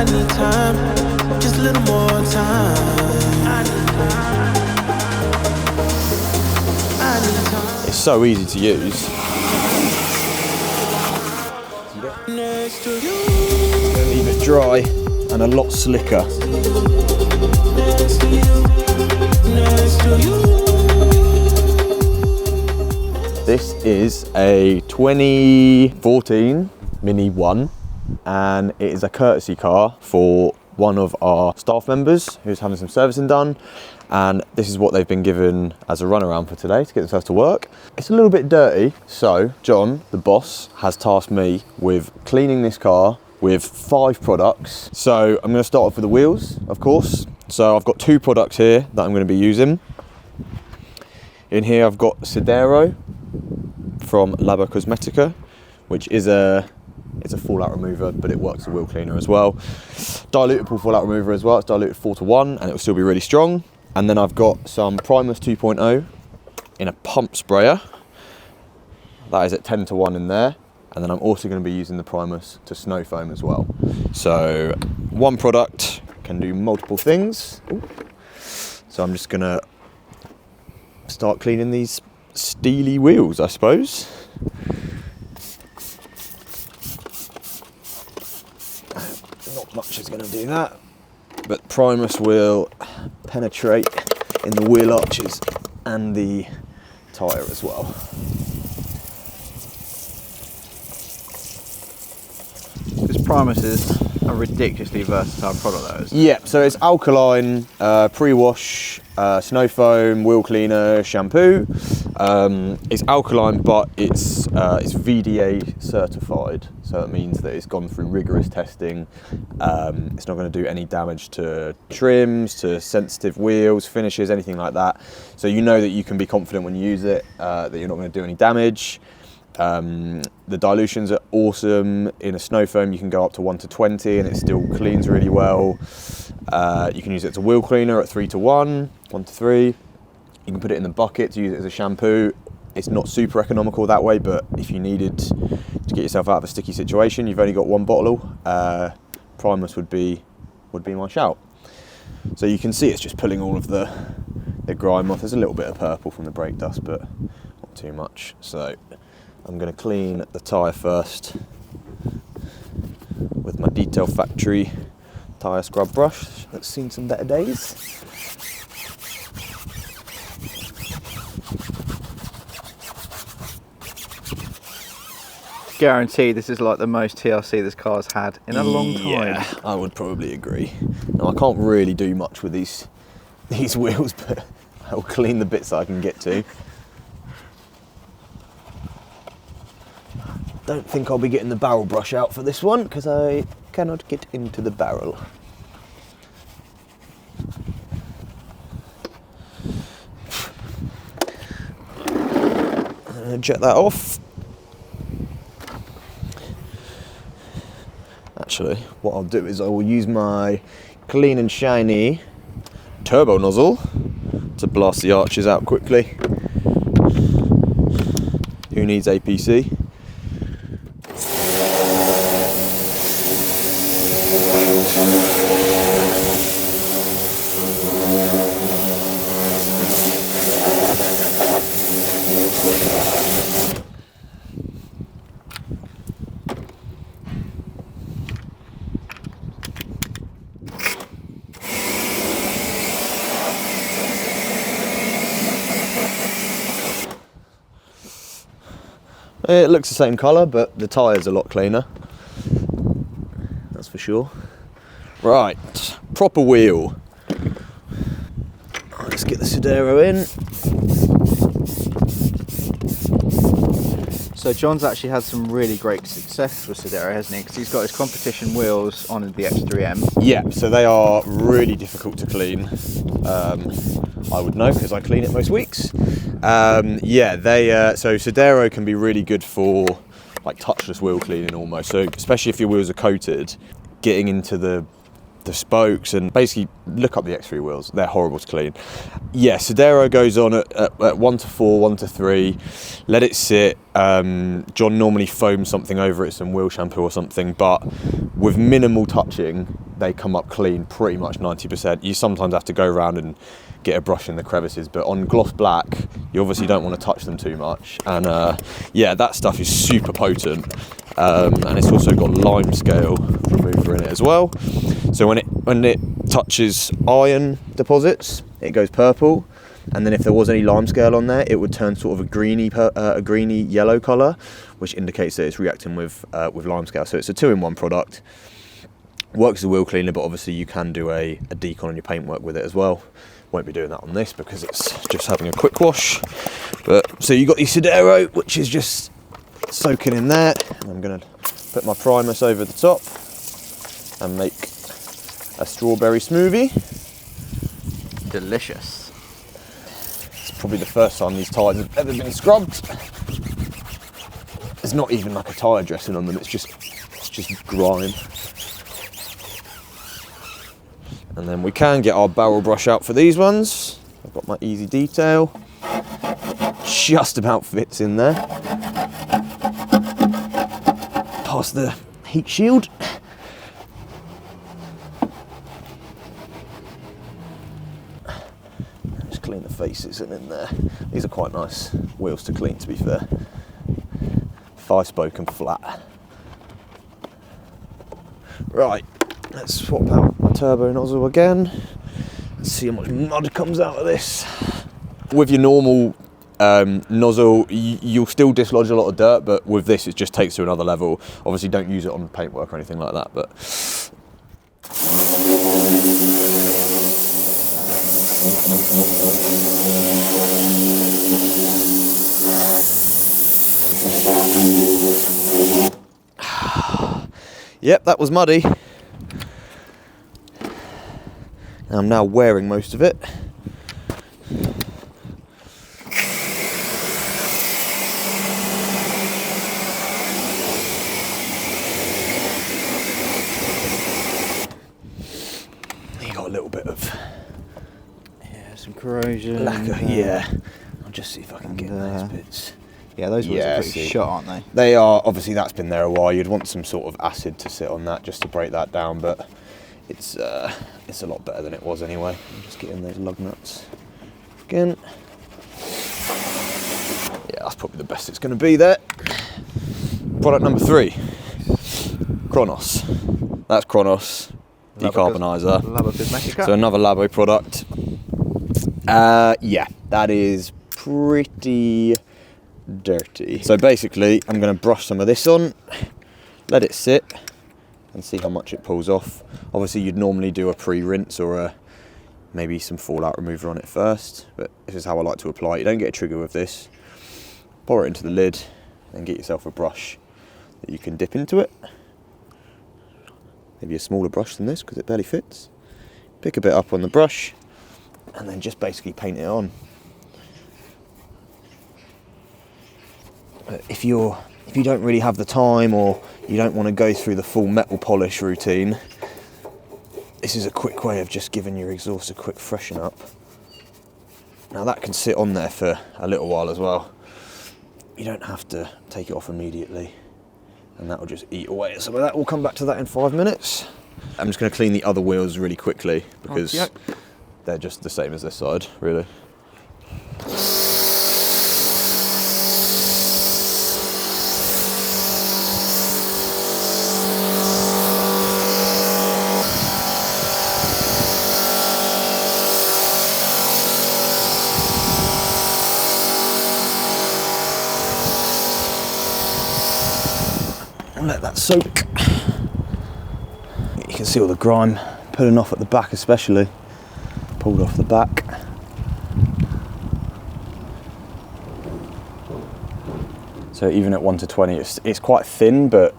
I need time, just a little more time. I need time. It's so easy to use. Next to you. Leave it dry and a lot slicker. Next to you. Next to you. This is a 2014 Mini 1 and it is a courtesy car for one of our staff members who's having some servicing done, and this is what they've been given as a runaround for today to get themselves to work. It's a little bit dirty, so John, the boss, has tasked me with cleaning this car with 5 products. So I'm going to start off with the wheels, of course. So I've got 2 products here that I'm going to be using. In here I've got Sidero from Labo Cosmetica, which is it's a fallout remover, but it works as a wheel cleaner as well. Dilutable fallout remover as well. It's diluted 4:1 and it will still be really strong. And then I've got some Primus 2.0 in a pump sprayer. That is at 10:1 in there. And then I'm also going to be using the Primus to snow foam as well. So one product can do multiple things. Ooh. So I'm just going to start cleaning these steely wheels, I suppose. Not much is going to do that, but Primus will penetrate in the wheel arches and the tyre as well. This Primus is a ridiculously versatile product though, isn't it? Yeah, so it's alkaline, pre-wash, snow foam, wheel cleaner, shampoo. It's alkaline, but it's VDA certified, so that means that it's gone through rigorous testing. It's not going to do any damage to trims, to sensitive wheels, finishes, anything like that. So you know that you can be confident when you use it, that you're not going to do any damage. The dilutions are awesome. In a snow foam you can go up to 1:20 and it still cleans really well. You can use it as a wheel cleaner at 3:1, 1:3. You can put it in the bucket to use it as a shampoo. It's not super economical that way, but if you needed to get yourself out of a sticky situation, you've only got one bottle, Primus would be my shout. So you can see it's just pulling all of the grime off. There's a little bit of purple from the brake dust, but not too much. So I'm going to clean the tyre first with my Detail Factory tyre scrub brush that's seen some better days. Guaranteed this is like the most TLC this car's had in a long time. Yeah, I would probably agree. Now I can't really do much with these wheels, but I'll clean the bits that I can get to. Don't think I'll be getting the barrel brush out for this one because I cannot get into the barrel. Jet that off. Actually, what I'll do is I will use my clean and shiny turbo nozzle to blast the arches out quickly. Who needs APC? It looks the same colour, but the tyre's a lot cleaner. That's for sure. Right, proper wheel. Let's get the Sidero in. So John's actually had some really great success with Sidero, hasn't he? Because he's got his competition wheels on the X3M. Yeah, so they are really difficult to clean. I would know because I clean it most weeks. Yeah, so Sidero can be really good for like touchless wheel cleaning almost. So especially if your wheels are coated, getting into the spokes, and basically look up the X3 wheels. They're horrible to clean. Yeah, Sidero goes on at 1 to 4, 1 to 3. Let it sit. John normally foams something over it, some wheel shampoo or something, but with minimal touching, they come up clean pretty much 90%. You sometimes have to go around and get a brush in the crevices, but on gloss black, you obviously don't want to touch them too much. And yeah, that stuff is super potent. And it's also got lime scale remover in it as well. So when it touches iron deposits, it goes purple. And then if there was any lime scale on there, it would turn sort of a greeny yellow colour, which indicates that it's reacting with lime scale. So it's a 2-in-1 product. Works as a wheel cleaner, but obviously you can do a decon on your paintwork with it as well. Won't be doing that on this because it's just having a quick wash. But so you got your Sidero, which is just soaking in there. And I'm going to put my Primus over the top and make a strawberry smoothie. Delicious. It's probably the first time these tyres have ever been scrubbed. There's not even like a tyre dressing on them, it's just grime. And then we can get our barrel brush out for these ones. I've got my easy detail. Just about fits in there. Past the heat shield. Just clean the faces in there. These are quite nice wheels to clean, to be fair. 5-spoke and flat. Right. Let's swap out my turbo nozzle again. Let's see how much mud comes out of this. With your normal nozzle, you'll still dislodge a lot of dirt, but with this it just takes to another level. Obviously don't use it on paintwork or anything like that, but... Yep, that was muddy. I'm now wearing most of it. You got a little bit of some corrosion. lacquer, yeah. I'll just see if I can get those bits. Yeah, those ones are pretty shot, aren't they? They are. Obviously, that's been there a while. You'd want some sort of acid to sit on that just to break that down, but it's a lot better than it was anyway. I'm just getting those lug nuts again. Yeah, that's probably the best it's going to be there. Product number 3, Kronos. That's Kronos decarbonizer. Labo Cosmetica. So another Labo product. Yeah, that is pretty dirty. So basically, I'm going to brush some of this on, let it sit, and see how much it pulls off. Obviously, you'd normally do a pre-rinse or maybe some fallout remover on it first, but this is how I like to apply it. You don't get a trigger with this. Pour it into the lid, and get yourself a brush that you can dip into it. Maybe a smaller brush than this because it barely fits. Pick a bit up on the brush, and then just basically paint it on. If you don't really have the time, or you don't want to go through the full metal polish routine, this is a quick way of just giving your exhaust a quick freshen up. Now that can sit on there for a little while as well. You don't have to take it off immediately, and that will just eat away at some of that. We'll come back to that in 5 minutes. I'm just going to clean the other wheels really quickly because they're just the same as this side, really. And let that soak. You can see all the grime pulling off at the back, especially pulled off the back. So even at 1 to 20, it's quite thin, but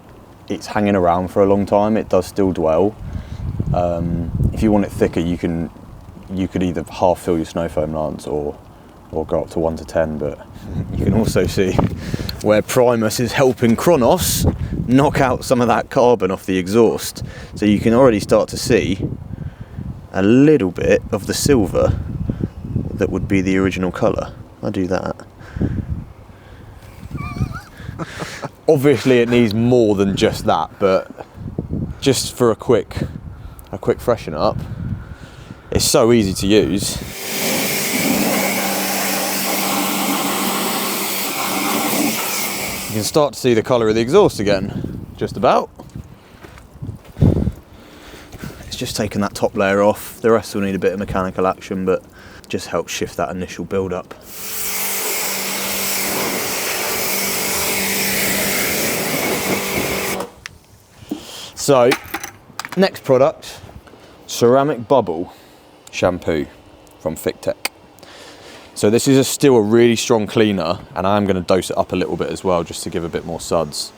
it's hanging around for a long time. It does still dwell. If you want it thicker, you could either half fill your snow foam lance or go up to 1 to 10, but you can also see where Primus is helping Kronos knock out some of that carbon off the exhaust. So you can already start to see a little bit of the silver that would be the original colour. I'll do that. Obviously it needs more than just that, but just for a quick a quick freshen up. It's so easy to use. You can start to see the colour of the exhaust again, just about. It's just taken that top layer off. The rest will need a bit of mechanical action, but just helps shift that initial build up. So, next product, ceramic bubble shampoo from Fictech. So this is still a really strong cleaner, and I'm going to dose it up a little bit as well, just to give a bit more suds.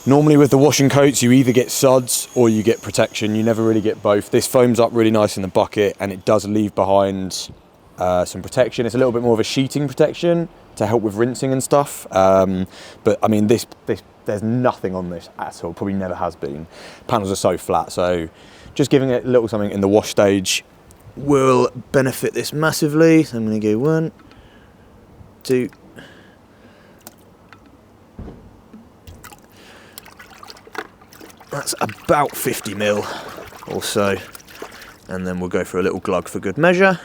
Normally with the washing coats, you either get suds or you get protection. You never really get both. This foams up really nice in the bucket, and it does leave behind some protection. It's a little bit more of a sheeting protection to help with rinsing and stuff. But I mean, there's nothing on this at all. Probably never has been. Panels are so flat, so just giving it a little something in the wash stage will benefit this massively. So I'm going to go 1, 2. That's about 50 mil or so, and then we'll go for a little glug for good measure.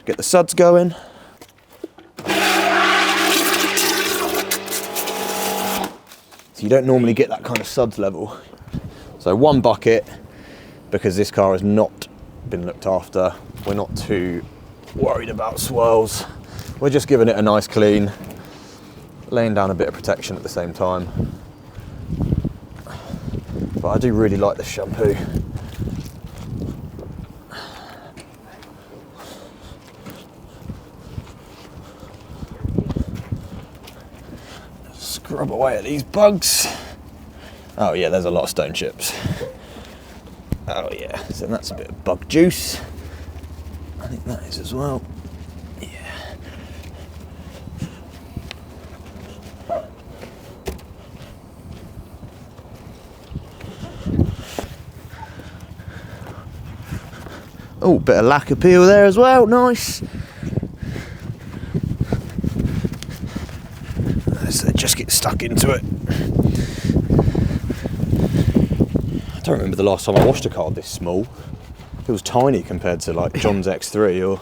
Get the suds going. So you don't normally get that kind of suds level. So 1 bucket, because this car has not been looked after. We're not too worried about swirls. We're just giving it a nice clean, laying down a bit of protection at the same time. But I do really like this shampoo. Scrub away at these bugs. Oh yeah, there's a lot of stone chips. Oh yeah, so that's a bit of bug juice. I think that is as well. Yeah. Oh, bit of lacquer peel there as well, nice. So just get stuck into it. I don't remember the last time I washed a car this small. It was tiny compared to like John's X3 or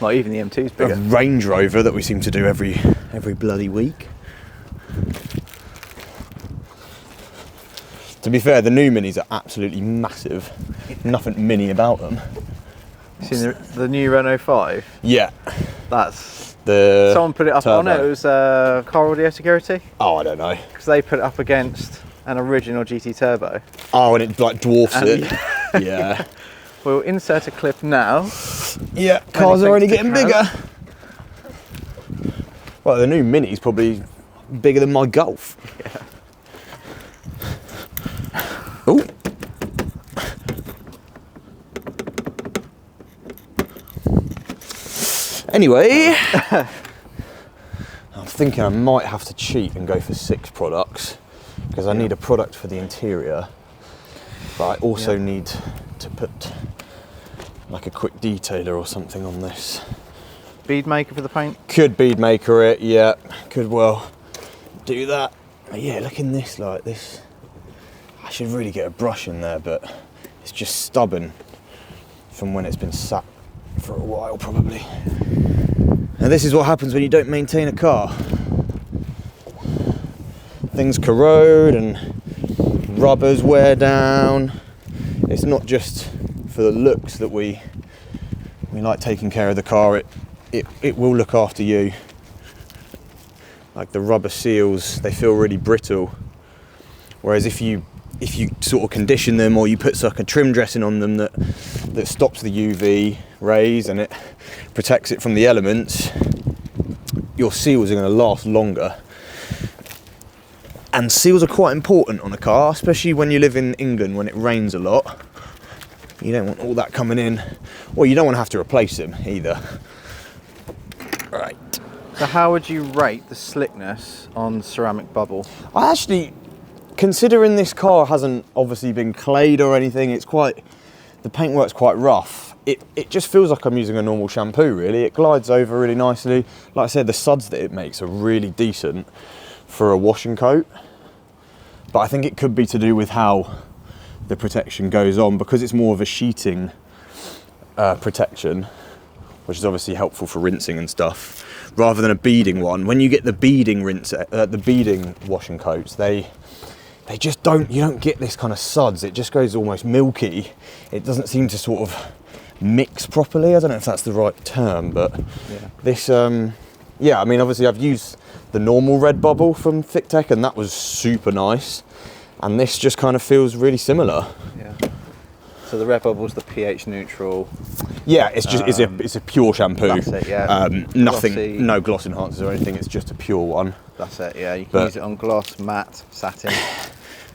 Not even the M2's bigger. a Range Rover that we seem to do every bloody week. To be fair, the new Minis are absolutely massive. Nothing mini about them. Seen the new Renault 5? Yeah. That's... The Someone put it up turbo. on it. It was Car Audio Security. Oh, I don't know. Because they put it up against an original GT Turbo. Oh, and it like dwarfs And it. Yeah. We'll insert a clip now. Yeah, cars are already Anything getting to bigger. Well, the new Mini's probably bigger than my Golf. Yeah. Oh. Anyway, I'm thinking I might have to cheat and go for 6 products because I need a product for the interior, but I also need to put like a quick detailer or something on this. Bead maker for the paint. Could bead maker it, yeah, could well do that. But yeah, look in this, like this. I should really get a brush in there, but it's just stubborn from when it's been sat for a while probably. And this is what happens when you don't maintain a car. Things corrode and rubbers wear down. It's not just for the looks that we like taking care of the car, it will look after you. Like the rubber seals, they feel really brittle. Whereas if you sort of condition them or you put like a trim dressing on them that stops the UV rays and it protects it from the elements, your seals are going to last longer. And seals are quite important on a car, especially when you live in England when it rains a lot. You don't want all that coming in. Well, you don't want to have to replace them either. Right. So how would you rate the slickness on ceramic bubble? I actually, considering this car hasn't obviously been clayed or anything, the paintwork's quite rough. It just feels like I'm using a normal shampoo really. It glides over really nicely. Like I said, the suds that it makes are really decent for a washing coat. But I think it could be to do with how the protection goes on, because it's more of a sheeting protection, which is obviously helpful for rinsing and stuff, rather than a beading one. When you get the beading the beading washing coats, they just don't, you don't get this kind of suds. It just goes almost milky. It doesn't seem to sort of mix properly. I don't know if that's the right term, but this, yeah, I mean, obviously I've used the normal red bubble from ThickTech, and that was super nice. And this just kind of feels really similar. Yeah. So the red bubble's the pH neutral. Yeah, it's just it's a pure shampoo. That's it, yeah. Nothing, Glossy. no gloss enhancers or anything. It's just a pure one. That's it, yeah. You can use it on gloss, matte, satin,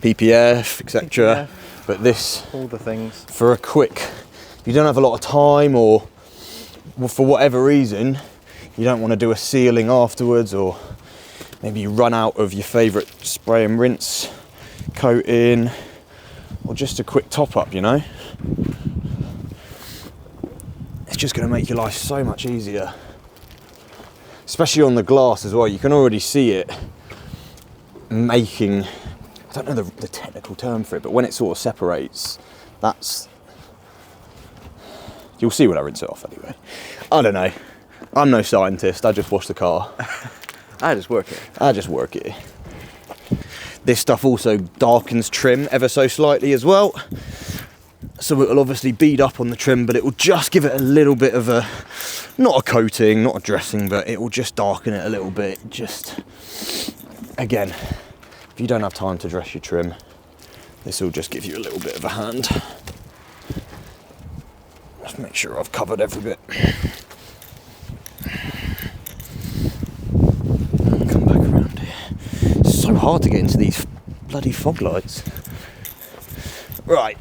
PPF, etc. But this, all the things. For a quick, if you don't have a lot of time, or for whatever reason, you don't want to do a sealing afterwards, or maybe you run out of your favourite spray and rinse coating, or just a quick top up, you know. It's just going to make your life so much easier, especially on the glass as well. You can already see it making, I don't know the technical term for it, but when it sort of separates, that's, you'll see when I rinse it off anyway. I don't know, I'm no scientist, I just wash the car. I just work it. This stuff also darkens trim ever so slightly as well. So it will obviously bead up on the trim, but it will just give it a little bit of a, not a coating, not a dressing, but it will just darken it a little bit. Just, again, if you don't have time to dress your trim, this will just give you a little bit of a hand. Just make sure I've covered every bit. Come back around here. It's so hard to get into these bloody fog lights. Right.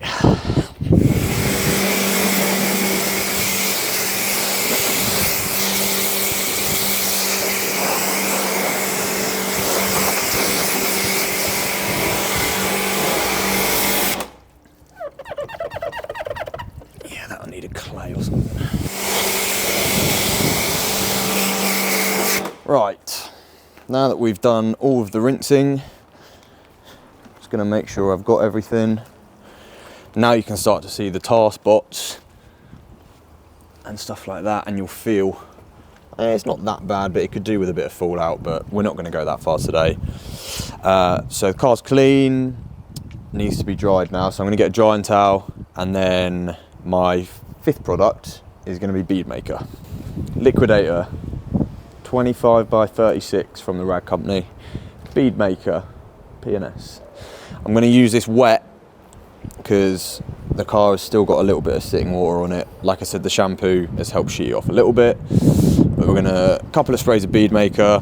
Yeah, that'll need a clay or something. Right. Now that we've done all of the rinsing, just going to make sure I've got everything. Now you can start to see the tar spots and stuff like that, and you'll feel, it's not that bad, but it could do with a bit of fallout, but we're not going to go that far today. So the car's clean, needs to be dried now, so I'm going to get a drying towel, and then my fifth product is going to be Bead Maker. Liquidator, 25 by 36 from the Rag Company. Bead Maker, P&S. I'm going to use this wet, because the car has still got a little bit of sitting water on it. Like I said, the shampoo has helped sheet it off a little bit, but we're gonna, a couple of sprays of Bead Maker,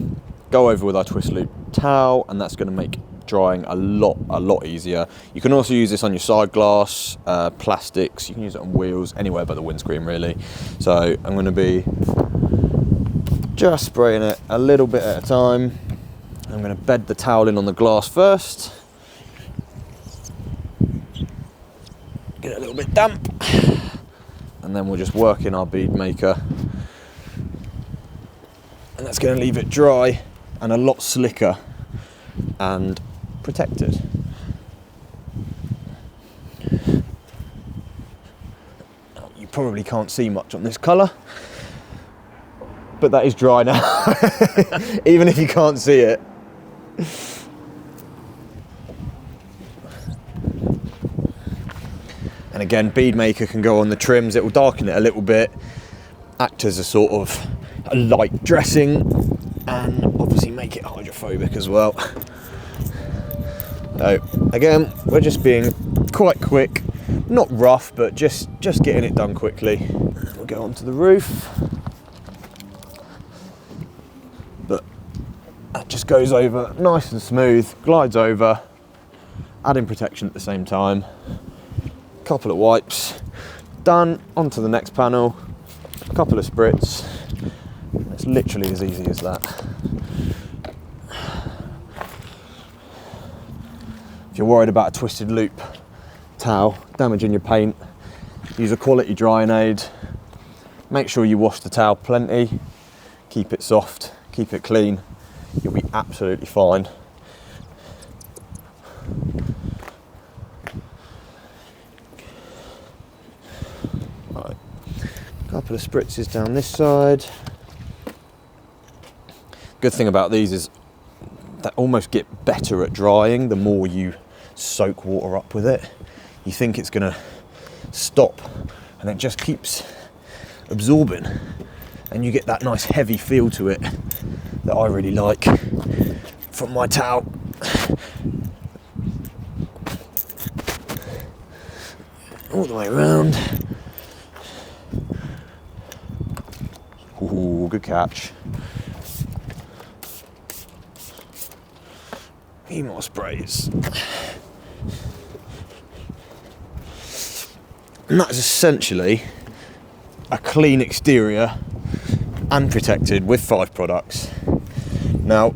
go over with our twist loop towel, and that's gonna make drying a lot easier. You can also use this on your side glass, plastics, you can use it on wheels, anywhere but the windscreen really. So I'm gonna be just spraying it a little bit at a time. I'm gonna bed the towel in on the glass first. Get it a little bit damp, and then we'll just work in our Bead Maker, and that's going to leave it dry and a lot slicker and protected. You probably can't see much on this colour, but that is dry now, even if you can't see it. And again, Bead Maker can go on the trims, it will darken it a little bit, act as a sort of a light dressing, and obviously make it hydrophobic as well. So again, we're just being quite quick, not rough, but just getting it done quickly. We'll go onto the roof. But that just goes over nice and smooth, glides over, adding protection at the same time. Couple of wipes, done. Onto the next panel, a couple of spritz. It's literally as easy as that. If you're worried about a twisted loop towel damaging your paint, use a quality drying aid. Make sure you wash the towel plenty, keep it soft, keep it clean, you'll be absolutely fine. couple of spritzes down this side. Good thing about these is they almost get better at drying the more you soak water up with it. You think it's going to stop, and it just keeps absorbing, and you get that nice heavy feel to it that I really like from my towel. All the way around. Ooh, good catch. Few more sprays. And that is essentially a clean exterior and protected with 5 products. Now,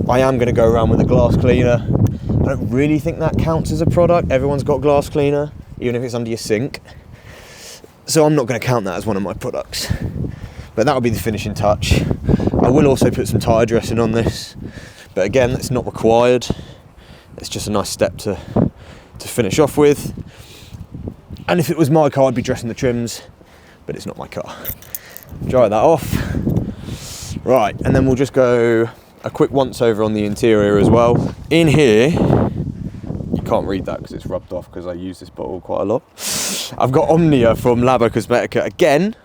I am going to go around with a glass cleaner. I don't really think that counts as a product. Everyone's got glass cleaner, even if it's under your sink. So I'm not going to count that as one of my products. But that'll be the finishing touch. I will also put some tyre dressing on this. But again, it's not required. It's just a nice step to finish off with. And if it was my car, I'd be dressing the trims, but it's not my car. Dry that off. Right, and then we'll just go a quick once over on the interior as well. In here, you can't read that because it's rubbed off because I use this bottle quite a lot. I've got Omnia from Labo Cosmetica. Again,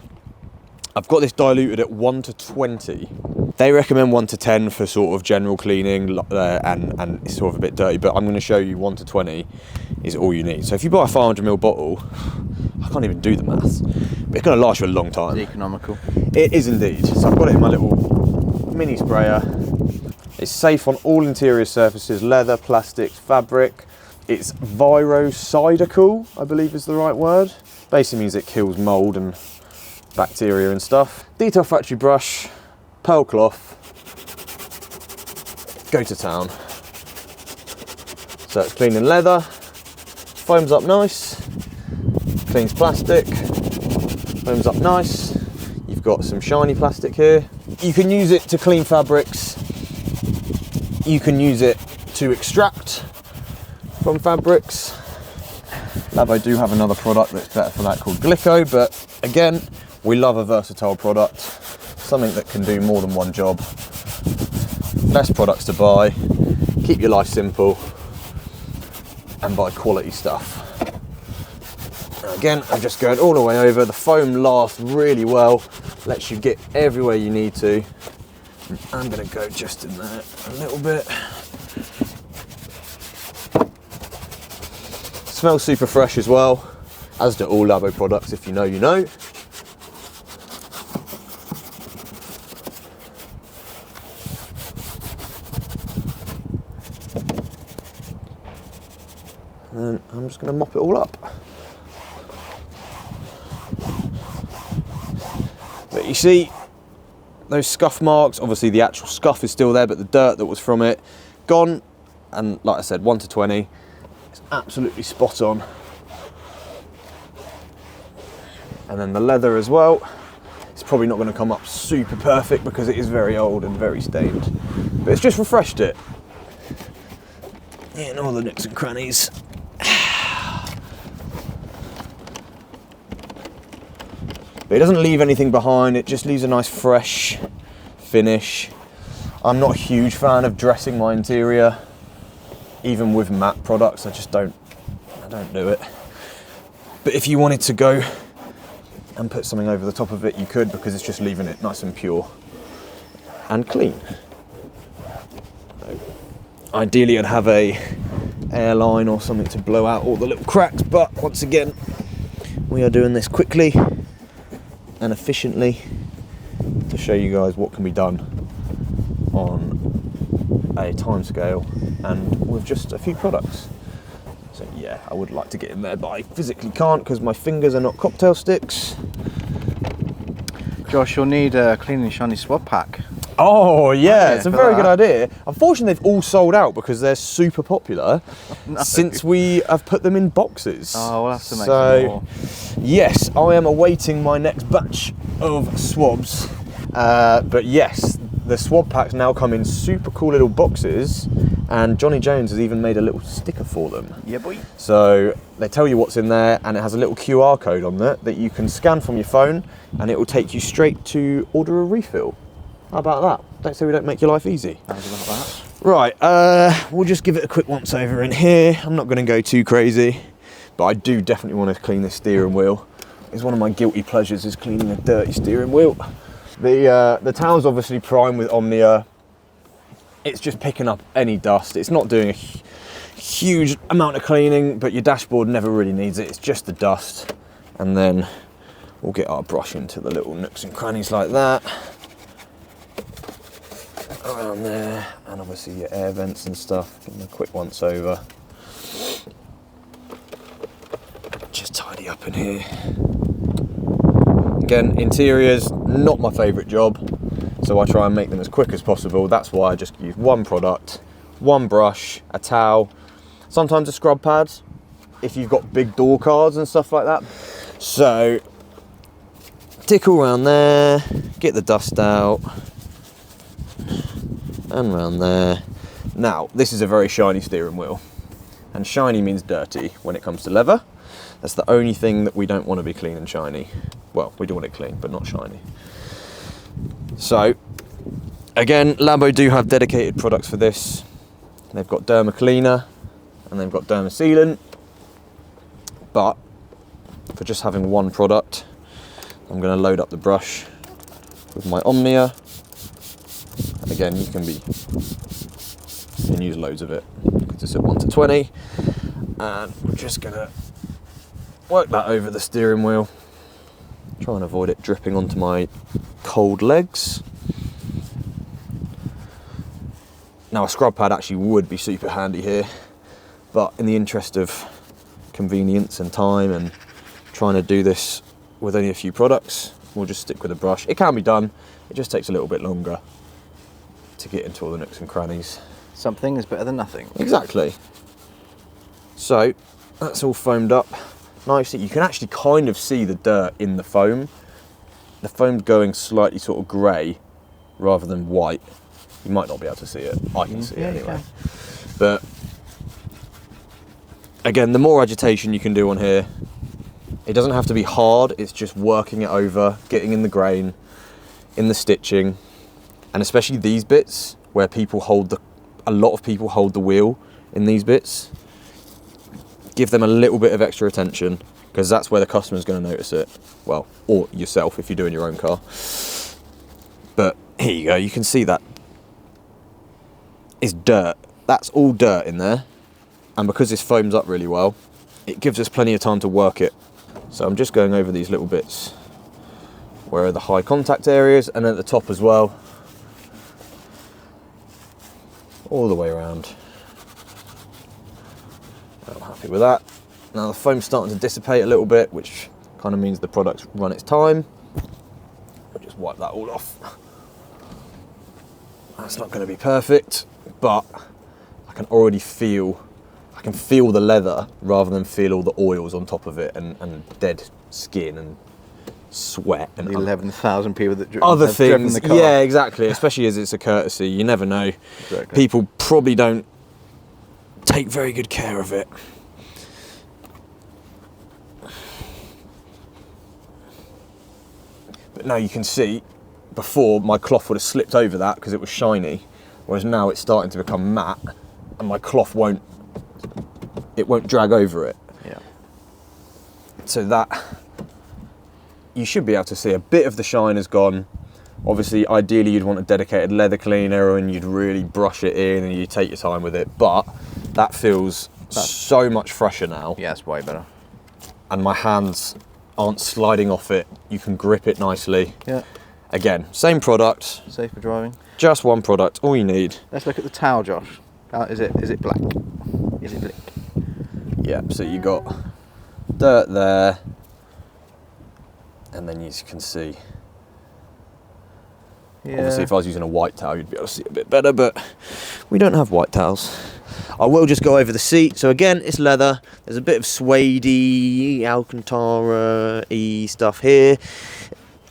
I've got this diluted at 1 to 20. They recommend 1 to 10 for sort of general cleaning and it's sort of a bit dirty, but I'm going to show you 1 to 20 is all you need. So if you buy a 500ml bottle, I can't even do the maths, but it's going to last you a long time. It's economical. It is indeed. So I've got it in my little mini sprayer. It's safe on all interior surfaces, leather, plastics, fabric. It's virucidal, I believe is the right word. Basically means it kills mold and bacteria and stuff. Detail factory brush, pearl cloth, go to town. So it's cleaning leather, foams up nice, cleans plastic, foams up nice. You've got some shiny plastic here. You can use it to clean fabrics. You can use it to extract from fabrics. Labo do have another product that's better for that called Glico, but again, we love a versatile product, something that can do more than one job. Less products to buy, keep your life simple, and buy quality stuff. Now again, I'm just going all the way over. The foam lasts really well, lets you get everywhere you need to. And I'm going to go just in there a little bit. Smells super fresh as well, as do all Labo products. If you know, you know. And I'm just going to mop it all up. But you see those scuff marks, obviously the actual scuff is still there, but the dirt that was from it, gone. And like I said, 1 to 20, it's absolutely spot on. And then the leather as well, it's probably not going to come up super perfect because it is very old and very stained, but it's just refreshed it. In all the nooks and crannies. But it doesn't leave anything behind, it just leaves a nice fresh finish. I'm not a huge fan of dressing my interior, even with matte products. I don't do it. But if you wanted to go and put something over the top of it, you could, because it's just leaving it nice and pure and clean. So, ideally I'd have a airline or something to blow out all the little cracks, but once again, we are doing this quickly and efficiently to show you guys what can be done on a time scale and with just a few products. So yeah, I would like to get in there, but I physically can't because my fingers are not cocktail sticks. Josh, you'll need a clean and shiny swab pack. Oh yeah, it's a very good idea. Unfortunately, they've all sold out because they're super popular since we have put them in boxes. Oh, we'll have to make some more. Yes, I am awaiting my next batch of swabs. But yes, the swab packs now come in super cool little boxes And Johnny Jones has even made a little sticker for them. Yeah, boy. So they tell you what's in there, and it has a little QR code on there that you can scan from your phone, and it will take you straight to order a refill. How about that? Don't say we don't make your life easy. How's about that? Right, we'll just give it a quick once over in here. I'm not going to go too crazy, but I do definitely want to clean this steering wheel. It's one of my guilty pleasures is cleaning a dirty steering wheel. The towel's obviously primed with Omnia. It's just picking up any dust. It's not doing a huge amount of cleaning, but your dashboard never really needs it. It's just the dust. And then we'll get our brush into the little nooks and crannies like that. Around there, and obviously your air vents and stuff. Give them a quick once over. Just tidy up in here. Again, interiors, not my favourite job, so I try and make them as quick as possible. That's why I just use one product, one brush, a towel, sometimes a scrub pad, if you've got big door cards and stuff like that. So, tickle around there, get the dust out, and around there. Now, this is a very shiny steering wheel, and shiny means dirty when it comes to leather. That's the only thing that we don't want to be clean and shiny. Well, we do want it clean, but not shiny. So, again, Lambo do have dedicated products for this. They've got Derma Cleaner and they've got Derma Sealant. But for just having one product, I'm going to load up the brush with my Omnia. And again, you can use loads of it because it's at 1 to 20. And we're just going to work that over the steering wheel. Try and avoid it dripping onto my cold legs. Now a scrub pad actually would be super handy here, but in the interest of convenience and time and trying to do this with only a few products, we'll just stick with a brush. It can be done, it just takes a little bit longer to get into all the nooks and crannies. Something is better than nothing. Exactly. So that's all foamed up nicely. You can actually kind of see the dirt in the foam. The foam's going slightly sort of grey rather than white. You might not be able to see it. I can see it anyway. But again, the more agitation you can do on here, it doesn't have to be hard. It's just working it over, getting in the grain, in the stitching, and especially these bits where a lot of people hold the wheel in these bits. Give them a little bit of extra attention because that's where the customer's going to notice it. Well, or yourself if you're doing your own car. But here you go, you can see that is dirt. That's all dirt in there. And because this foams up really well, it gives us plenty of time to work it. So I'm just going over these little bits where are the high contact areas, and at the top as well. All the way around. I'm happy with that. Now the foam's starting to dissipate a little bit, which kind of means the product's run its time. I'll just wipe that all off. That's not going to be perfect, but I can already feel the leather rather than feel all the oils on top of it and dead skin and sweat and the 11,000 people that other have driven things. the car. Yeah, exactly. Especially as it's a courtesy, you never know. Exactly. People probably don't take very good care of it. But now you can see, before my cloth would have slipped over that because it was shiny, whereas now it's starting to become matte and my cloth won't drag over it. Yeah. So that, you should be able to see a bit of the shine has gone. Obviously, ideally you'd want a dedicated leather cleaner and you'd really brush it in and you take your time with it, but that feels so much fresher now. Yeah, it's way better. And my hands aren't sliding off it. You can grip it nicely. Yeah. Again, same product. Safe for driving. Just one product, all you need. Let's look at the towel, Josh. Is it black? Is it black? Yeah, so you got dirt there, and then you can see. Yeah. Obviously, if I was using a white towel, you'd be able to see it a bit better, but we don't have white towels. I will just go over the seat. So again, it's leather. There's a bit of suede-y, Alcantara-y stuff here.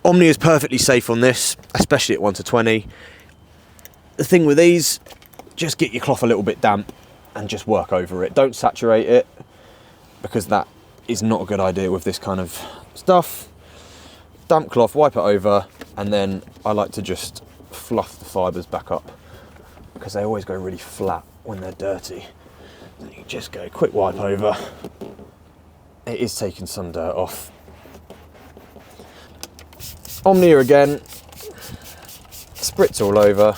Omni is perfectly safe on this, especially at 1 to 20. The thing with these, just get your cloth a little bit damp and just work over it. Don't saturate it, because that is not a good idea with this kind of stuff. Damp cloth, wipe it over, and then I like to just fluff the fibres back up, because they always go really flat when they're dirty. So you just go quick wipe over. It is taking some dirt off. Omnia again, spritz all over.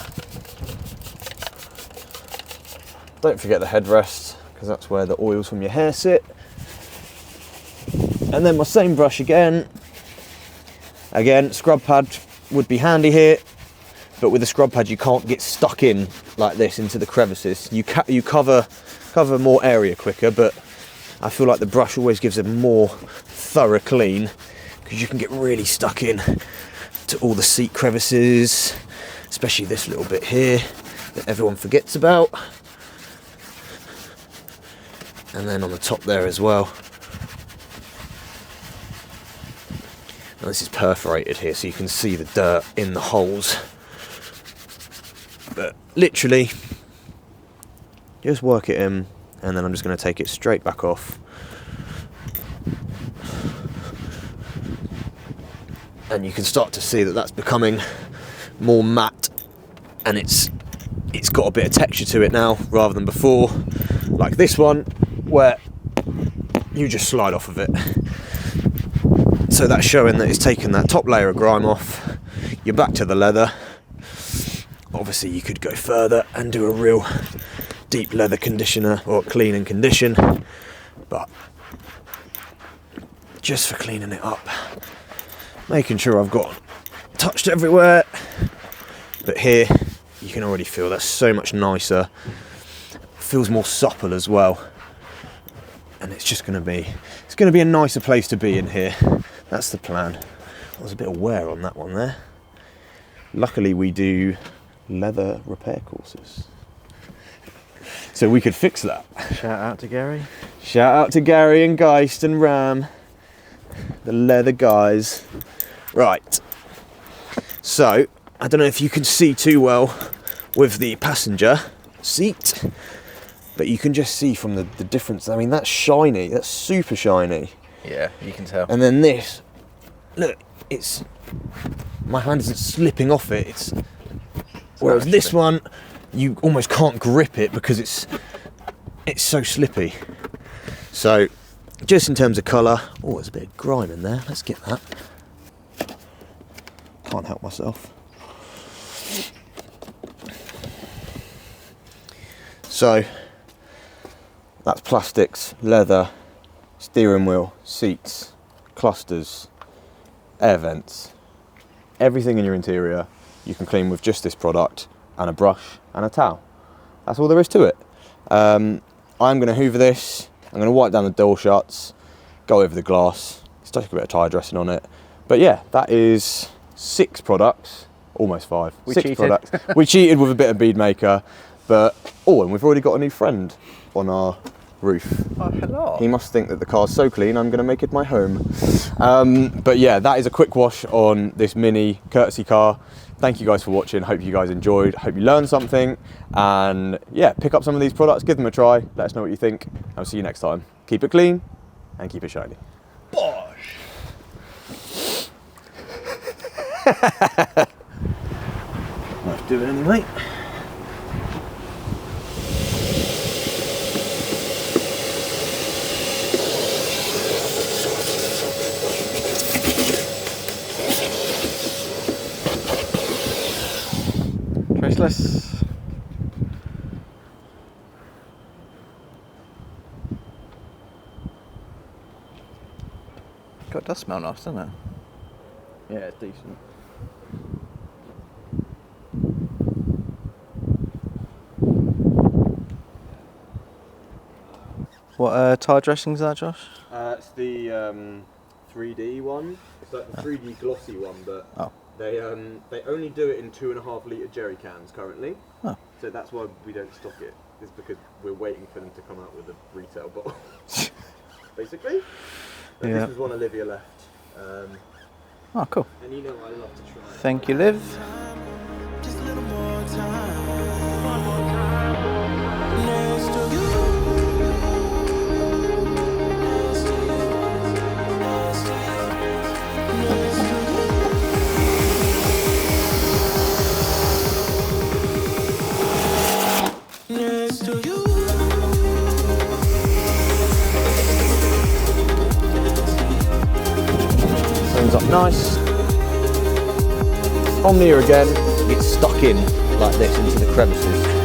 Don't forget the headrest, because that's where the oils from your hair sit. And then my same brush again. Again, scrub pad would be handy here, but with the scrub pad you can't get stuck in like this into the crevices. You cover more area quicker, but I feel like the brush always gives a more thorough clean, because you can get really stuck in to all the seat crevices, especially this little bit here that everyone forgets about. And then on the top there as well. Now this is perforated here, so you can see the dirt in the holes. But literally, just work it in, and then I'm just going to take it straight back off. And you can start to see that that's becoming more matte, and it's got a bit of texture to it now, rather than before, like this one, where you just slide off of it. So that's showing that it's taken that top layer of grime off. You're back to the leather. Obviously you could go further and do a real deep leather conditioner or clean and condition, but just for cleaning it up, making sure I've got touched everywhere. But here you can already feel that's so much nicer, feels more supple as well, and it's just going to be a nicer place to be in here. That's the plan. There's a bit of wear on that one there. Luckily we do leather repair courses, so we could fix that. Shout out to Gary. Shout out to Gary and Geist and Ram, the leather guys. Right, so I don't know if you can see too well with the passenger seat, but you can just see from the difference. I mean, that's shiny, that's super shiny. Yeah, you can tell. And then this, look, my hand isn't slipping off it. Whereas this one, you almost can't grip it because it's so slippy. So, just in terms of colour, oh, there's a bit of grime in there. Let's get that. Can't help myself. So, that's plastics, leather, steering wheel, seats, clusters, air vents. Everything in your interior you can clean with just this product and a brush and a towel. That's all there is to it. I'm going to hoover this, I'm going to wipe down the door shuts, go over the glass, stick a bit of tyre dressing on it. But yeah, that is 6 products, almost 5. We 6 cheated. products. We cheated with a bit of bead maker, but and we've already got a new friend on our roof. Oh, hello. He must think that the car's so clean I'm going to make it my home. But yeah, that is a quick wash on this mini courtesy car. Thank you guys for watching. Hope you guys enjoyed. Hope you learned something. And yeah, pick up some of these products, give them a try. Let us know what you think. I'll see you next time. Keep it clean and keep it shiny. Bosh. Worth doing anyway. Traceless. God, it does smell nice, doesn't it? Yeah, it's decent. What tyre dressing is that, Josh? It's the 3D one. It's like the 3D glossy one, but they only do it in 2.5 litre jerry cans currently. Oh. So that's why we don't stock it. It's because we're waiting for them to come out with a retail bottle, basically. But Yeah. this was one Olivia left. Oh, cool. And you know I love to try. Thank you, Liv. Just a little more time. next to you. Turns up nice. On the ear again, it's stuck in like this into the crevices.